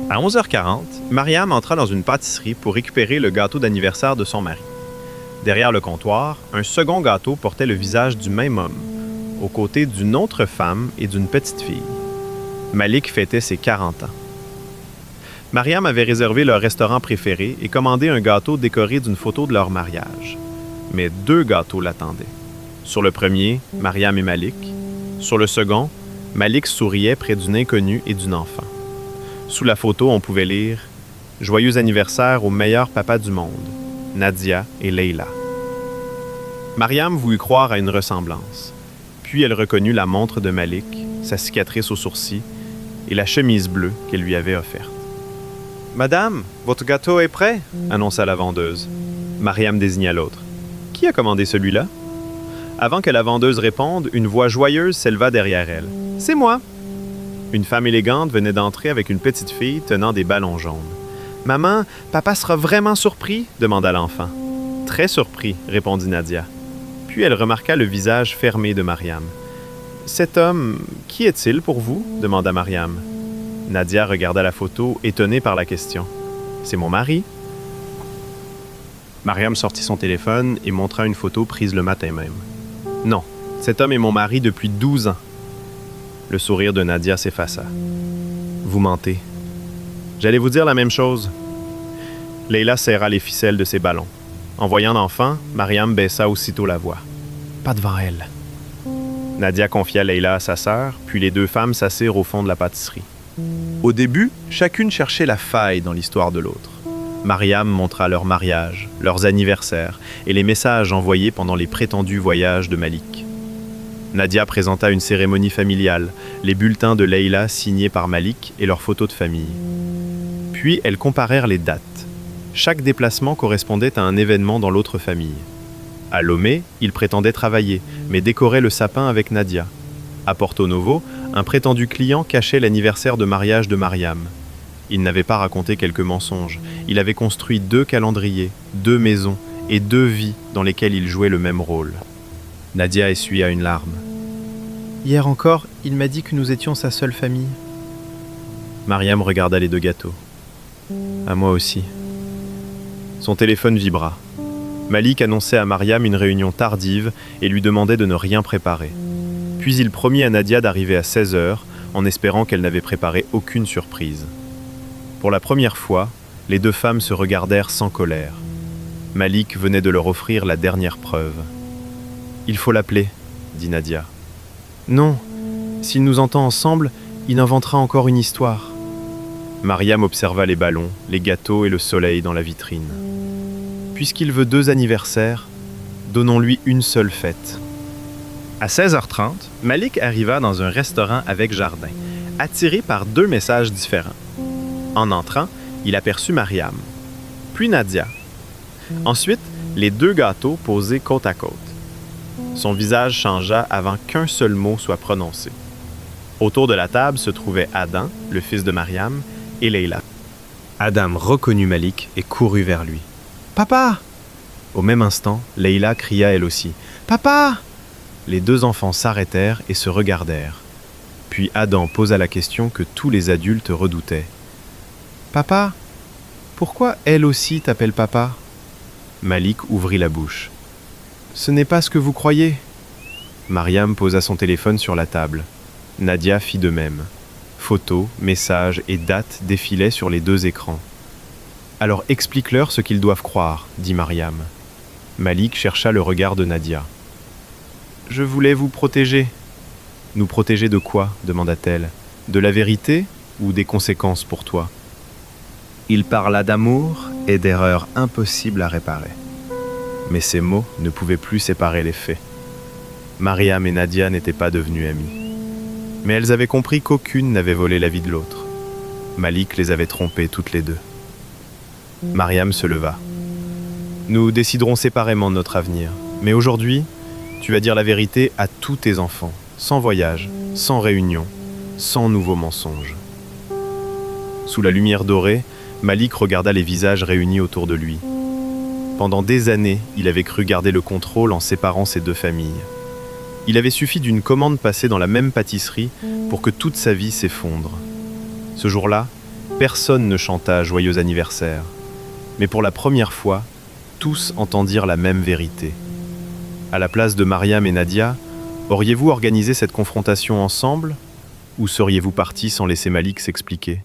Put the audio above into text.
À 11h40, Mariam entra dans une pâtisserie pour récupérer le gâteau d'anniversaire de son mari. Derrière le comptoir, un second gâteau portait le visage du même homme, aux côtés d'une autre femme et d'une petite fille. Malik fêtait ses 40 ans. Mariam avait réservé leur restaurant préféré et commandé un gâteau décoré d'une photo de leur mariage. Mais 2 gâteaux l'attendaient. Sur le premier, Mariam et Malik. Sur le second, Malik souriait près d'une inconnue et d'une enfant. Sous la photo, on pouvait lire « Joyeux anniversaire au meilleur papa du monde, Nadia et Leila ». Mariam voulut croire à une ressemblance. Puis elle reconnut la montre de Malik, sa cicatrice au sourcil et la chemise bleue qu'elle lui avait offerte. « Madame, votre gâteau est prêt » annonça la vendeuse. Mariam désigna l'autre. « Qui a commandé celui-là » Avant que la vendeuse réponde, une voix joyeuse s'éleva derrière elle. « C'est moi !» Une femme élégante venait d'entrer avec une petite fille tenant des ballons jaunes. « Maman, papa sera vraiment surpris ?» demanda l'enfant. « Très surpris » répondit Nadia. Puis elle remarqua le visage fermé de Mariam. « Cet homme, qui est-il pour vous ?» demanda Mariam. Nadia regarda la photo, étonnée par la question. « C'est mon mari. » Mariam sortit son téléphone et montra une photo prise le matin même. « Non, cet homme est mon mari depuis 12 ans. » Le sourire de Nadia s'effaça. « Vous mentez. J'allais vous dire la même chose. » Leila serra les ficelles de ses ballons. En voyant l'enfant, Mariam baissa aussitôt la voix. « Pas devant elle. » Nadia confia Leila à sa sœur, puis les 2 femmes s'assirent au fond de la pâtisserie. Au début, chacune cherchait la faille dans l'histoire de l'autre. Mariam montra leur mariage, leurs anniversaires et les messages envoyés pendant les prétendus voyages de Malik. Nadia présenta une cérémonie familiale, les bulletins de Leila signés par Malik et leurs photos de famille. Puis elles comparèrent les dates. Chaque déplacement correspondait à un événement dans l'autre famille. À Lomé, il prétendait travailler, mais décorait le sapin avec Nadia. À Porto Novo, un prétendu client cachait l'anniversaire de mariage de Mariam. Il n'avait pas raconté quelques mensonges. Il avait construit 2 calendriers, 2 maisons et 2 vies dans lesquelles il jouait le même rôle. Nadia essuya une larme. « Hier encore, il m'a dit que nous étions sa seule famille. » Mariam regarda les 2 gâteaux. « À moi aussi. » Son téléphone vibra. Malik annonçait à Mariam une réunion tardive et lui demandait de ne rien préparer. Puis il promit à Nadia d'arriver à 16h en espérant qu'elle n'avait préparé aucune surprise. Pour la première fois, les 2 femmes se regardèrent sans colère. Malik venait de leur offrir la dernière preuve. « Il faut l'appeler, » dit Nadia. « Non, s'il nous entend ensemble, il inventera encore une histoire. » Mariam observa les ballons, les gâteaux et le soleil dans la vitrine. « Puisqu'il veut 2 anniversaires, donnons-lui une seule fête. » À 16h30, Malik arriva dans un restaurant avec jardin, attiré par 2 messages différents. En entrant, il aperçut Mariam, puis Nadia. Ensuite, les 2 gâteaux posés côte à côte. Son visage changea avant qu'un seul mot soit prononcé. Autour de la table se trouvaient Adam, le fils de Mariam, et Leila. Adam reconnut Malik et courut vers lui. « Papa !» Au même instant, Leila cria elle aussi. « Papa !» Les 2 enfants s'arrêtèrent et se regardèrent. Puis Adam posa la question que tous les adultes redoutaient. « Papa, pourquoi elle aussi t'appelle papa ?» Malik ouvrit la bouche. « Ce n'est pas ce que vous croyez. » Mariam posa son téléphone sur la table. Nadia fit de même. Photos, messages et dates défilaient sur les 2 écrans. « Alors explique-leur ce qu'ils doivent croire, » dit Mariam. Malik chercha le regard de Nadia. « Je voulais vous protéger. »« Nous protéger de quoi ?» demanda-t-elle. « De la vérité ou des conséquences pour toi ?» Il parla d'amour et d'erreurs impossibles à réparer. Mais ces mots ne pouvaient plus séparer les faits. Mariam et Nadia n'étaient pas devenues amies. Mais elles avaient compris qu'aucune n'avait volé la vie de l'autre. Malik les avait trompées toutes les 2. Mariam se leva. « Nous déciderons séparément de notre avenir. Mais aujourd'hui, tu vas dire la vérité à tous tes enfants, sans voyage, sans réunion, sans nouveaux mensonges. » Sous la lumière dorée, Malik regarda les visages réunis autour de lui. Pendant des années, il avait cru garder le contrôle en séparant ces 2 familles. Il avait suffi d'une commande passée dans la même pâtisserie pour que toute sa vie s'effondre. Ce jour-là, Personne ne chanta joyeux anniversaire, mais pour la première fois, tous entendirent la même vérité. À la place de Mariam et Nadia, auriez-vous organisé cette confrontation ensemble ou seriez-vous partis sans laisser Malik s'expliquer ?